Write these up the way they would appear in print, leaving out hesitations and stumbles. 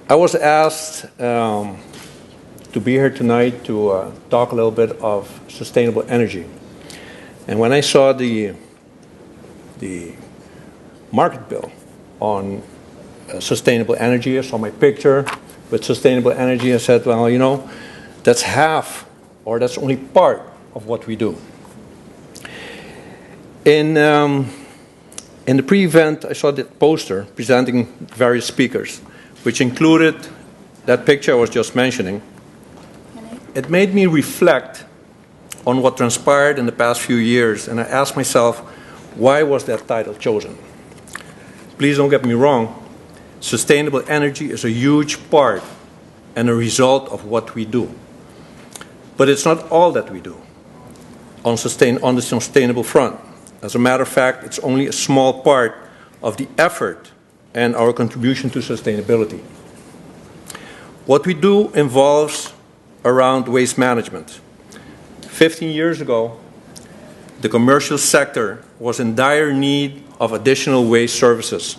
I was asked to be here tonight to talk a little bit of sustainable energy. And when I saw the market bill on sustainable energy, I saw my picture with sustainable energy. I said, well, you know, that's half, or that's only part of what we do. In the pre-event, I saw the poster presenting various speakers, which included that picture I was just mentioning. It made me reflect on what transpired in the past few years, and I asked myself, why was that title chosen? Please don't get me wrong, sustainable energy is a huge part and a result of what we do. But it's not all that we do on the sustainable front. As a matter of fact, it's only a small part of the effort and our contribution to sustainability. What we do involves around waste management. 15 years ago, the commercial sector was in dire need of additional waste services.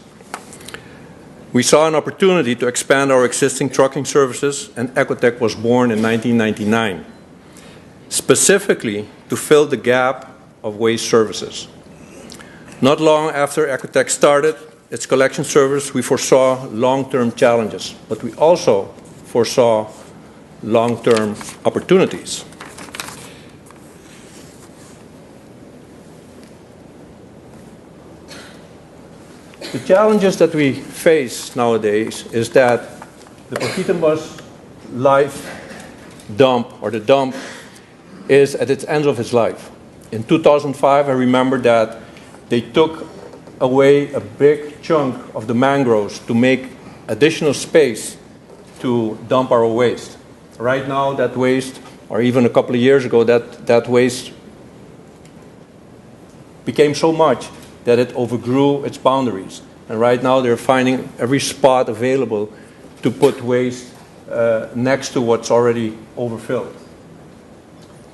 We saw an opportunity to expand our existing trucking services, and Ecotech was born in 1999, specifically to fill the gap of waste services. Not long after Ecotech started its collection service, we foresaw long-term challenges, but we also foresaw long-term opportunities. The challenges that we face nowadays is that the Paquitenbos life dump, or the dump, is at its end of its life. In 2005, I remember that they took away a big chunk of the mangroves to make additional space to dump our waste. Right now, that waste, or even a couple of years ago, that waste became so much that it overgrew its boundaries. And right now, they're finding every spot available to put waste next to what's already overfilled.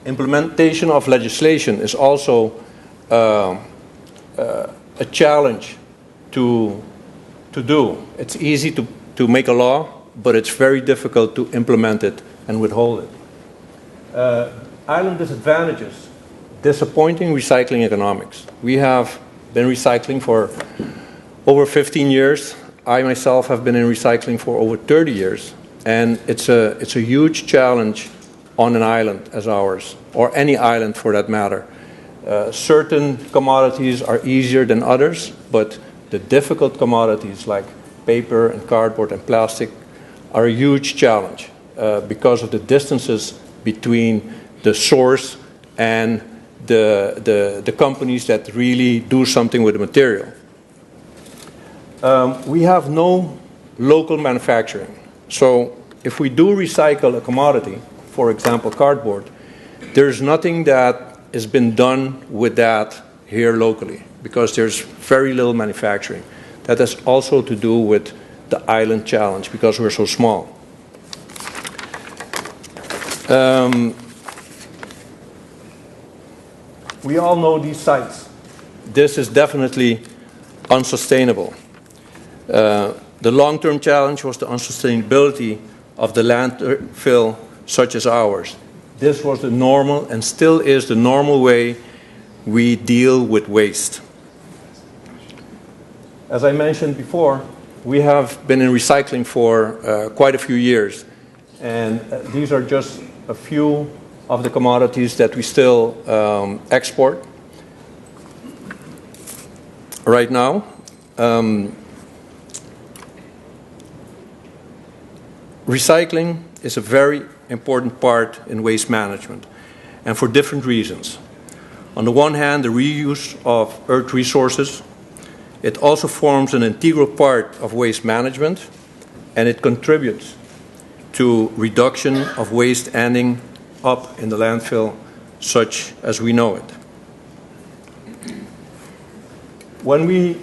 Implementation of legislation is also a challenge to do. It's easy to make a law, but it's very difficult to implement it and withhold it. Island disadvantages, disappointing recycling economics. We have been recycling for over 15 years. I myself have been in recycling for over 30 years, and it's a huge challenge on an island as ours, or any island for that matter. Certain commodities are easier than others, but the difficult commodities like paper and cardboard and plastic are a huge challenge because of the distances between the source and the companies that really do something with the material. We have no local manufacturing. So if we do recycle a commodity, for example cardboard, there's nothing that has been done with that here locally because there's very little manufacturing. That has also to do with the island challenge because we're so small. We all know these sites. This is definitely unsustainable. The long-term challenge was the unsustainability of the landfill such as ours. This was the normal and still is the normal way we deal with waste. As I mentioned before, we have been in recycling for quite a few years, and these are just a few of the commodities that we still export right now. Recycling is a very important part in waste management, and for different reasons. On the one hand, the reuse of earth resources. It also forms an integral part of waste management, and it contributes to reduction of waste ending up in the landfill such as we know it. When we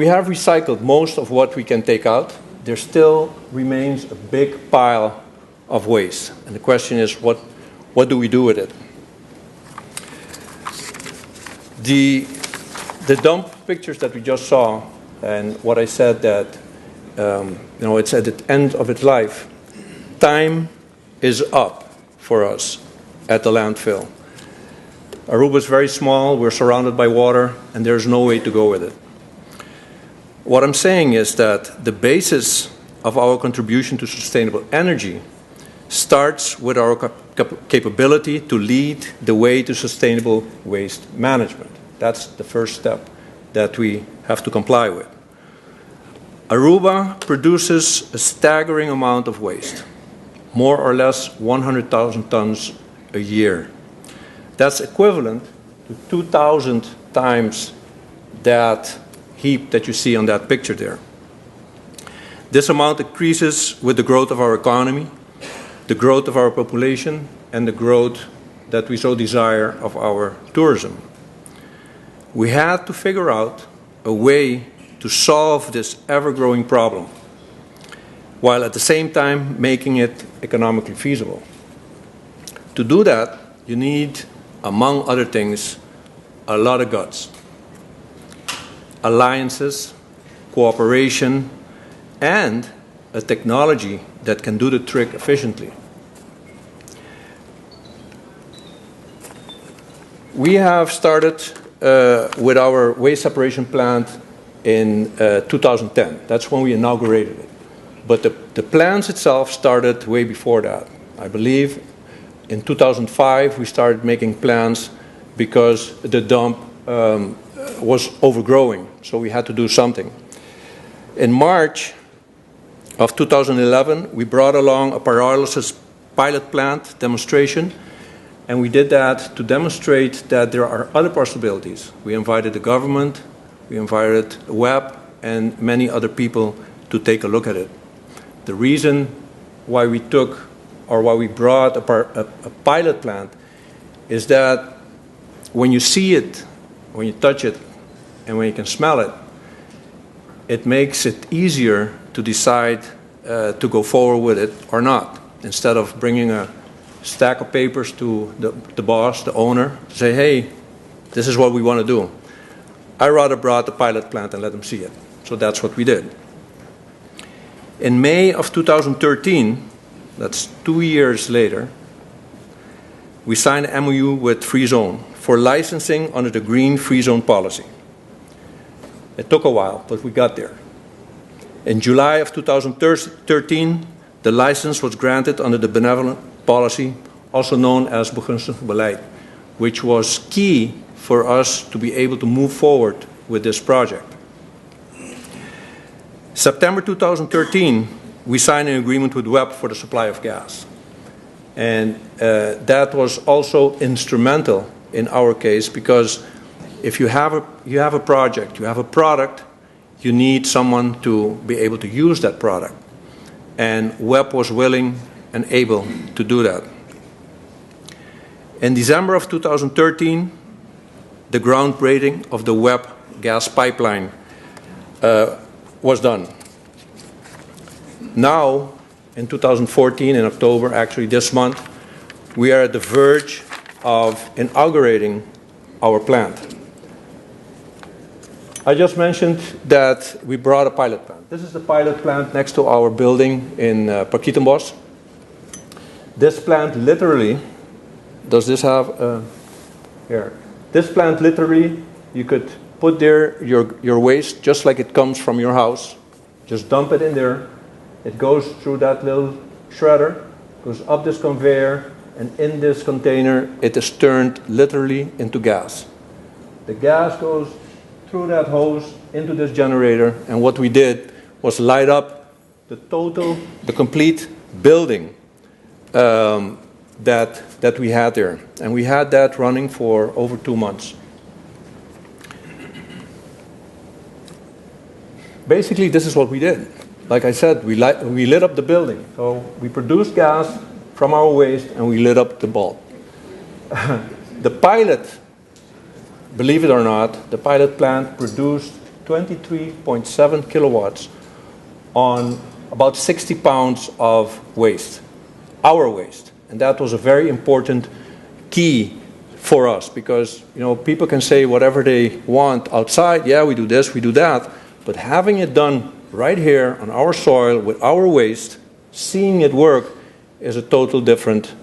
have recycled most of what we can take out, there still remains a big pile of waste. And the question is, what do we do with it? The dump pictures that we just saw, and what I said that it's at the end of its life. Time is up for us at the landfill. Aruba is very small, we're surrounded by water, and there's no way to go with it. What I'm saying is that the basis of our contribution to sustainable energy starts with our capability to lead the way to sustainable waste management. That's the first step that we have to comply with. Aruba produces a staggering amount of waste, more or less 100,000 tons a year. That's equivalent to 2,000 times that heap that you see on that picture there. This amount increases with the growth of our economy, the growth of our population, and the growth that we so desire of our tourism. We had to figure out a way to solve this ever-growing problem, while at the same time making it economically feasible. To do that, you need, among other things, a lot of guts. Alliances, cooperation, and a technology that can do the trick efficiently. We have started with our waste separation plant in 2010. That's when we inaugurated it. But the plants itself started way before that. I believe in 2005 we started making plans because the dump was overgrowing, so we had to do something. In March of 2011, we brought along a pyrolysis pilot plant demonstration, and we did that to demonstrate that there are other possibilities. We invited the government, we invited WEP, and many other people to take a look at it. The reason why we took, or why we brought a pilot plant, is that when you see it, when you touch it, and when you can smell it, it makes it easier to decide to go forward with it or not. Instead of bringing a stack of papers to the boss, the owner, to say, hey, this is what we want to do. I rather brought the pilot plant and let them see it. So that's what we did. In May of 2013, that's 2 years later, we signed an MOU with Free Zone for licensing under the Green Free Zone policy. It took a while, but we got there. In July of 2013, the license was granted under the benevolent policy, also known as begunstigd beleid, which was key for us to be able to move forward with this project. September 2013, we signed an agreement with WEP for the supply of gas. And that was also instrumental in our case, because if you have a project, you have a product, you need someone to be able to use that product. And WEP was willing and able to do that. In December of 2013, the groundbreaking of the WEP gas pipeline was done. Now, in 2014, in October, actually this month, we are at the verge of inaugurating our plant. I just mentioned that we brought a pilot plant. This is the pilot plant next to our building in Parkietenbos. This plant literally, does this have, here. This plant literally, you could put there your waste just like it comes from your house. Just dump it in there. It goes through that little shredder, goes up this conveyor, and in this container, it is turned literally into gas. The gas goes through that hose into this generator, and what we did was light up the complete building that we had there. And we had that running for over 2 months. Basically, this is what we did. Like I said, we lit up the building. So we produced gas from our waste, and we lit up the bulb. The pilot, believe it or not, the pilot plant produced 23.7 kilowatts on about 60 pounds of waste, our waste. And that was a very important key for us, because people can say whatever they want outside, yeah, we do this, we do that, but having it done right here on our soil with our waste, seeing it work is a total different,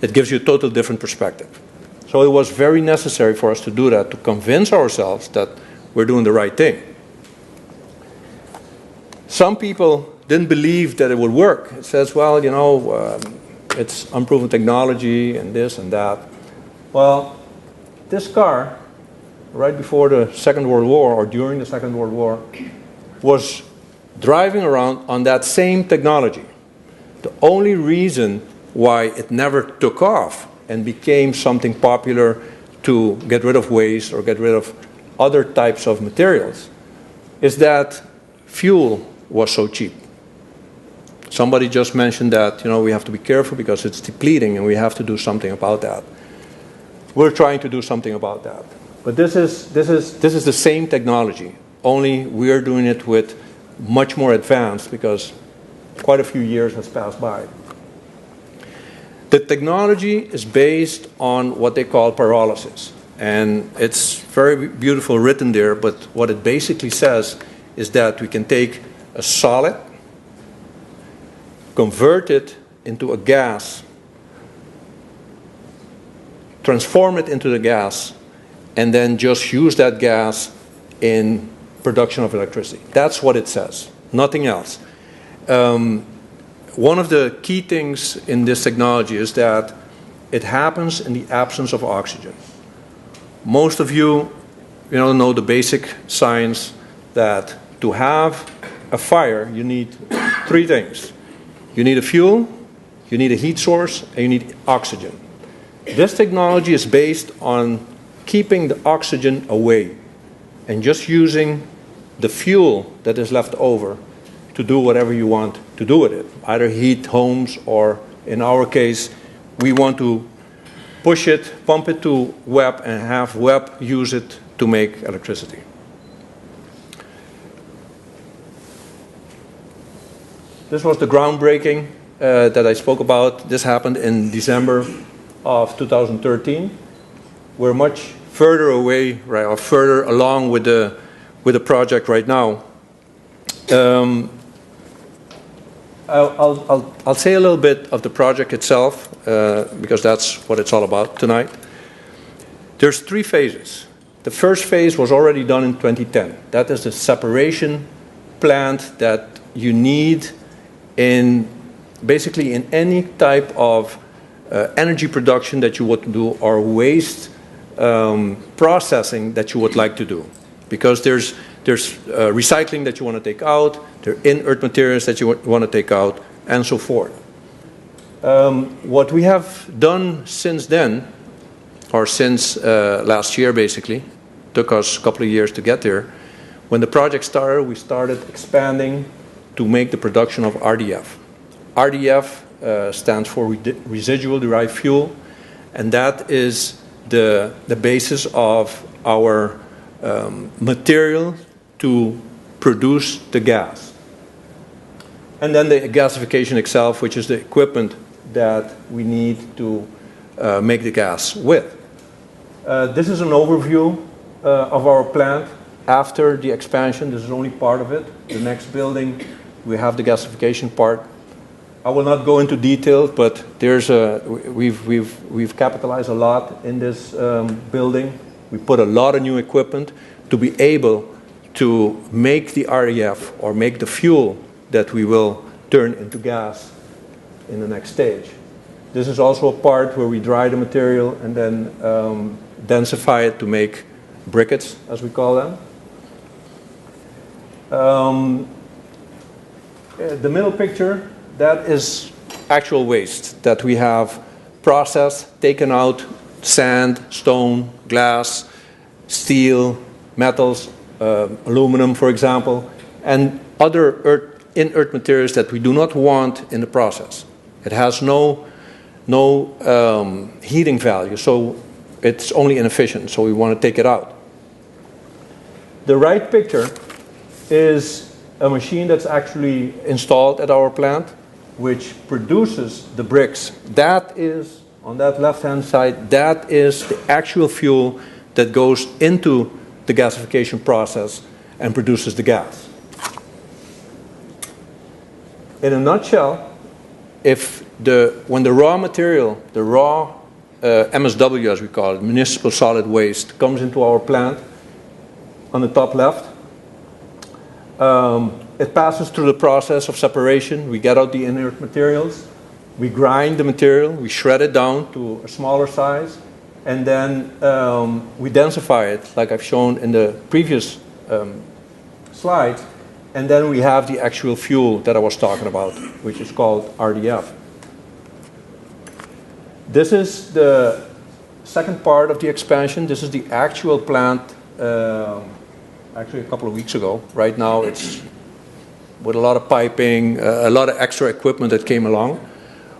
it gives you a total different perspective. So it was very necessary for us to do that, to convince ourselves that we're doing the right thing. Some people didn't believe that it would work. It says, well, you know, it's unproven technology and this and that. Well, this car, right before the Second World War or during the Second World War, was driving around on that same technology. The only reason why it never took off and became something popular to get rid of waste or get rid of other types of materials is that fuel was so cheap. Somebody just mentioned that, you know, we have to be careful because it's depleting and we have to do something about that. We're trying to do something about that. But this is the same technology, only we're doing it with much more advanced because quite a few years has passed by. The technology is based on what they call pyrolysis. And it's very beautiful written there, but what it basically says is that we can take a solid, convert it into a gas, transform it into the gas, and then just use that gas in production of electricity. That's what it says, nothing else. One of the key things in this technology is that it happens in the absence of oxygen. Most of you know the basic science that to have a fire, you need three things. You need a fuel, you need a heat source, and you need oxygen. This technology is based on keeping the oxygen away and just using the fuel that is left over to do whatever you want to do with it. Either heat homes or, in our case, we want to push it, pump it to web, and have web use it to make electricity. This was the groundbreaking that I spoke about. This happened in December of 2013. We're much further away, right, or further along with the project right now. I'll say a little bit of the project itself because that's what it's all about tonight. There's three phases. The first phase was already done in 2010. That is the separation plant that you need in basically in any type of energy production that you would do or waste processing that you would like to do. Because there's recycling that you want to take out, there are inert materials that you want to take out, and so forth. What we have done since then, or since last year basically, took us a couple of years to get there. When the project started, we started expanding to make the production of RDF. RDF stands for residual derived fuel, and that is the basis of our material to produce the gas. And then the gasification itself, which is the equipment that we need to make the gas with. This is an overview of our plant after the expansion. This is only part of it. The next building, we have the gasification part. I will not go into detail, but there's we've capitalized a lot in this building. We put a lot of new equipment to be able to make the RDF or make the fuel that we will turn into gas in the next stage. This is also a part where we dry the material and then densify it to make briquettes, as we call them. The middle picture, that is actual waste that we have processed, taken out, sand, stone, glass, steel, metals, aluminum, for example, and other inert materials that we do not want in the process. It has no heating value, so it's only inefficient, so we want to take it out. The right picture is a machine that's actually installed at our plant, which produces the bricks. That is, on that left-hand side, that is the actual fuel that goes into the gasification process and produces the gas. in a nutshell, when the raw material, the raw MSW as we call it, municipal solid waste, comes into our plant on the top left, it passes through the process of separation. We get out the inert materials, we grind the material, we shred it down to a smaller size, and then we densify it like I've shown in the previous slides, and then we have the actual fuel that I was talking about, which is called RDF. This is the second part of the expansion. This is the actual plant, actually a couple of weeks ago. Right now it's with a lot of piping, a lot of extra equipment that came along.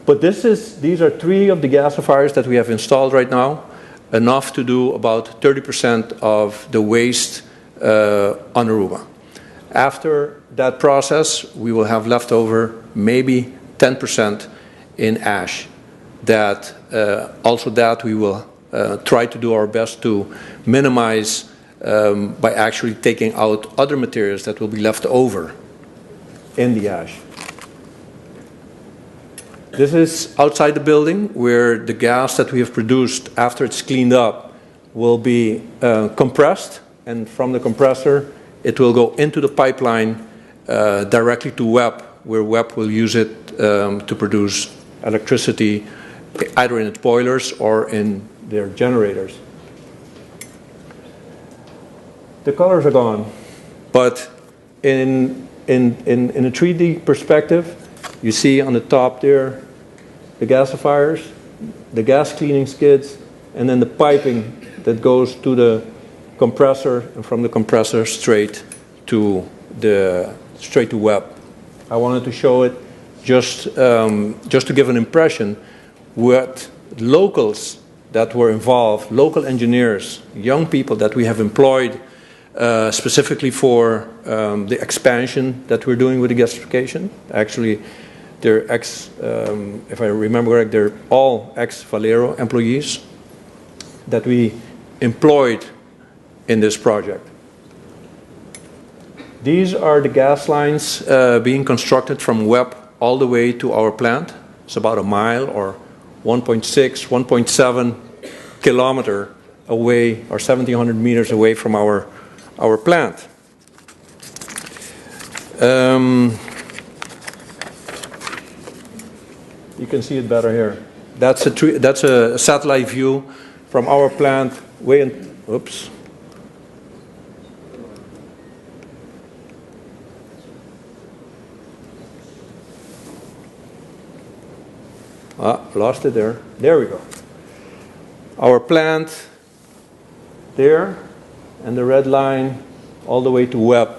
But these are 3 of the gasifiers that we have installed right now, enough to do about 30% of the waste on Aruba. After that process, we will have left over maybe 10% in ash. That we will try to do our best to minimize by actually taking out other materials that will be left over in the ash. This is outside the building where the gas that we have produced after it's cleaned up will be compressed, and from the compressor it will go into the pipeline directly to WEP, where WEP will use it to produce electricity either in its boilers or in their generators. The colors are gone, but in a 3D perspective, you see on the top there the gasifiers, the gas cleaning skids, and then the piping that goes to the compressor, and from the compressor straight to WEP. I wanted to show it just to give an impression what locals that were involved, local engineers, young people that we have employed specifically for the expansion that we're doing with the gasification. Actually, they're if I remember correct, they're all ex-Valero employees that we employed in this project. These are the gas lines being constructed from WEP all the way to our plant. It's about a mile or 1.6, 1.7 kilometer away, or 1,700 meters away from our plant. You can see it better here. That's a satellite view from our plant way in, oops. Lost it there. There we go. Our plant there, and the red line all the way to WEP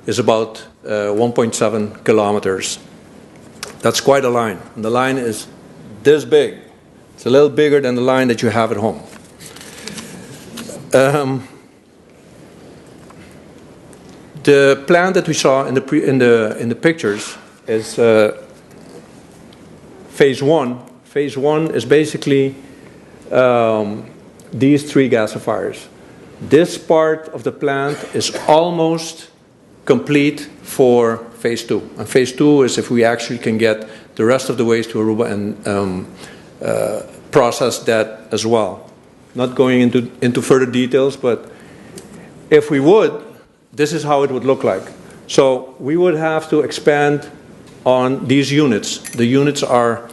is about 1.7 kilometers. That's quite a line. And the line is this big. It's a little bigger than the line that you have at home. The plant that we saw in the pictures is phase 1. Phase 1 is basically these 3 gasifiers. This part of the plant is almost complete for phase 2. And phase 2 is if we actually can get the rest of the waste to Aruba and process that as well. Not going into further details, but if we would, this is how it would look like. So we would have to expand on these units. The units are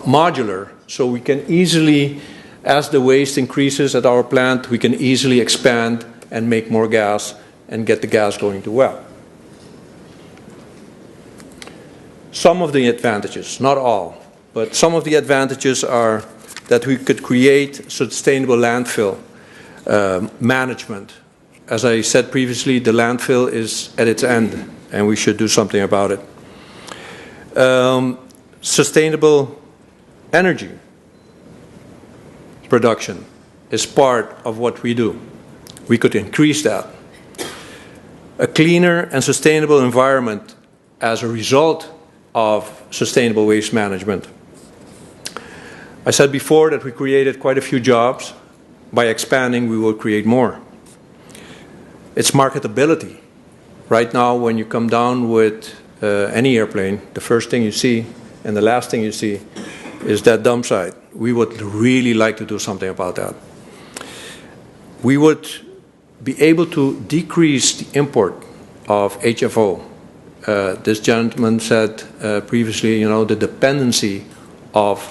modular, so we can easily, as the waste increases at our plant, we can easily expand and make more gas and get the gas going to WEP. Some of the advantages, not all, but some of the advantages are that we could create sustainable landfill management. As I said previously, the landfill is at its end, and we should do something about it. Sustainable energy production is part of what we do. We could increase that. A cleaner and sustainable environment as a result of sustainable waste management. I said before that we created quite a few jobs. By expanding, we will create more. It's marketability. Right now, when you come down with any airplane, the first thing you see and the last thing you see is that dump site. We would really like to do something about that. We would be able to decrease the import of HFO. This gentleman said previously, the dependency of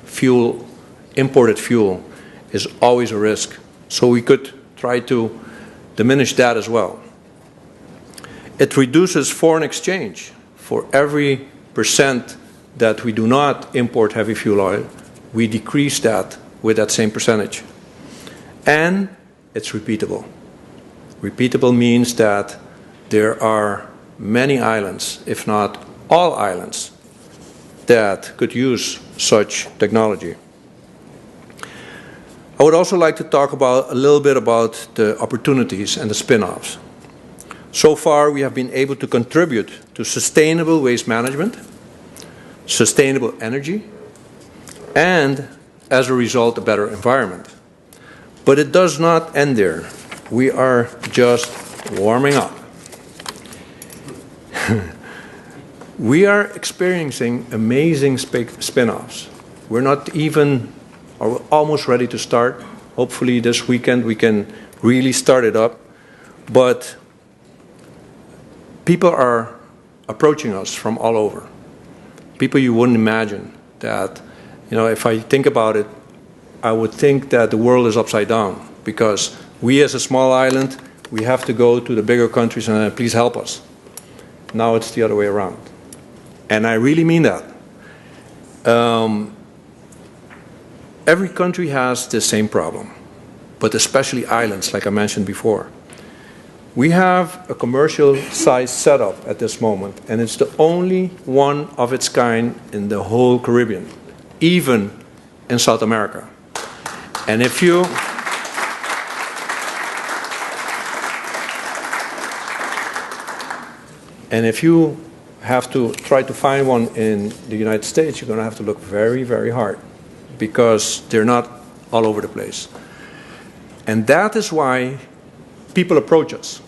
fuel, imported fuel, is always a risk. So we could try to diminish that as well. It reduces foreign exchange. For every % that we do not import heavy fuel oil, we decrease that with that same percentage. And it's repeatable. Repeatable means that there are many islands, if not all islands, that could use such technology. I would also like to talk a little bit about the opportunities and the spin-offs. So far, we have been able to contribute to sustainable waste management, sustainable energy, and, as a result, a better environment. But it does not end there. We are just warming up. We are experiencing amazing spin-offs. We're not even, or we're almost ready to start. Hopefully this weekend we can really start it up. But people are approaching us from all over. People you wouldn't imagine that, if I think about it, I would think that the world is upside down, because we as a small island, we have to go to the bigger countries and please help us. Now it's the other way around. And I really mean that. Every country has the same problem, but especially islands, like I mentioned before. We have a commercial size setup at this moment, and it's the only one of its kind in the whole Caribbean, even in South America. And if you have to try to find one in the United States, you're going to have to look very, very hard, because they're not all over the place. And that is why people approach us.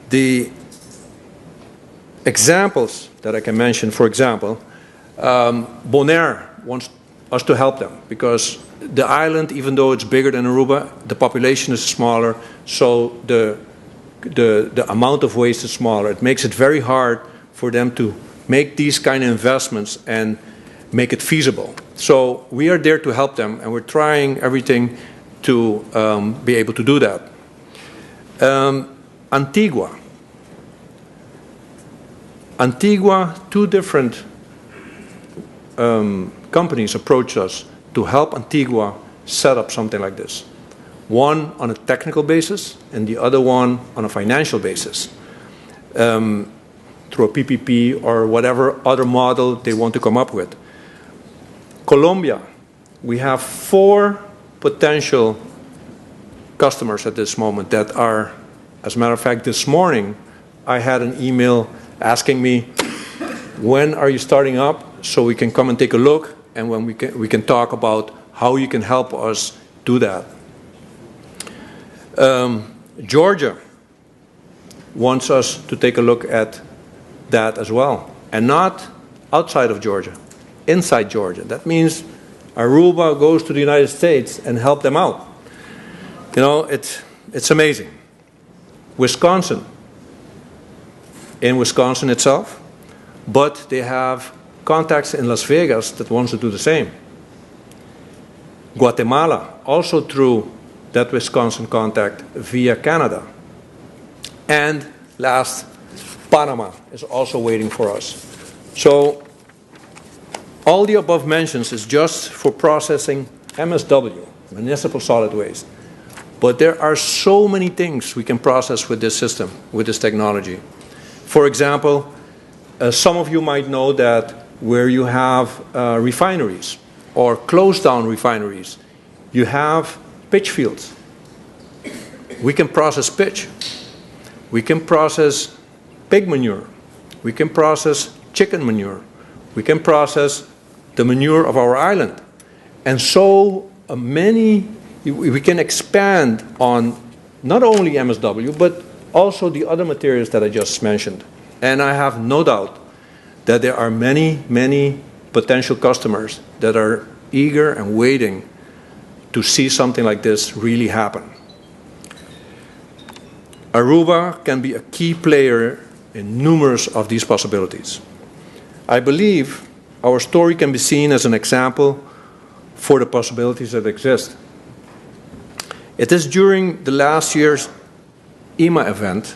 The examples that I can mention, for example, Bonaire wants us to help them, because the island, even though it's bigger than Aruba, the population is smaller, so the amount of waste is smaller. It makes it very hard for them to make these kind of investments and make it feasible. So we are there to help them, and we're trying everything to be able to do that. Antigua, two different companies approached us to help Antigua set up something like this. One on a technical basis, and the other one on a financial basis, through a PPP or whatever other model they want to come up with. Colombia, we have 4 potential customers at this moment that are, as a matter of fact, this morning I had an email asking me, when are you starting up so we can come and take a look, and when we can talk about how you can help us do that. Georgia wants us to take a look at that as well, and not outside of Georgia, inside Georgia. That means Aruba goes to the United States and help them out. It's amazing. Wisconsin, in Wisconsin itself, but they have contacts in Las Vegas that wants to do the same. Guatemala, also through that Wisconsin contact via Canada. And last, Panama is also waiting for us. So all the above mentions is just for processing MSW, municipal solid waste. But there are so many things we can process with this system, with this technology. For example, some of you might know that where you have refineries or closed down refineries, you have pitch fields. We can process pitch. We can process pig manure. We can process chicken manure. We can process the manure of our island. And so we can expand on not only MSW, but also the other materials that I just mentioned. And I have no doubt that there are many, many potential customers that are eager and waiting to see something like this really happen. Aruba can be a key player in numerous of these possibilities. I believe our story can be seen as an example for the possibilities that exist. It is during the last year's GAEMA event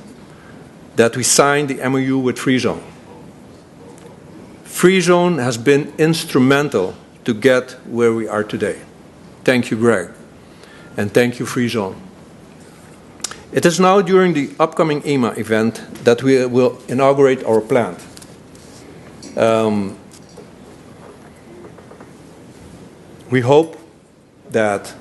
that we signed the MOU with FreeZone. FreeZone has been instrumental to get where we are today. Thank you, Greg, and thank you, FreeZone. It is now during the upcoming GAEMA event that we will inaugurate our plant. We hope that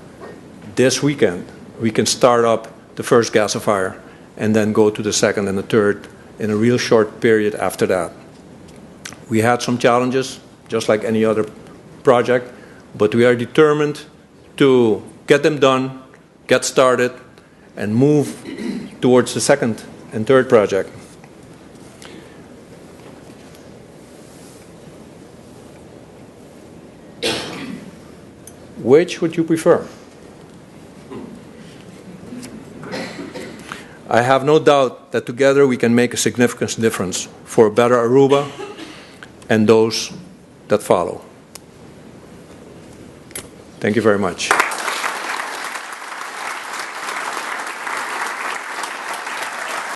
this weekend we can start up the first gasifier and then go to the second and the third in a real short period after that. We had some challenges, just like any other project, but we are determined to get them done, get started, and move towards the second and third project. Which would you prefer? I have no doubt that together we can make a significant difference for a better Aruba and those that follow. Thank you very much.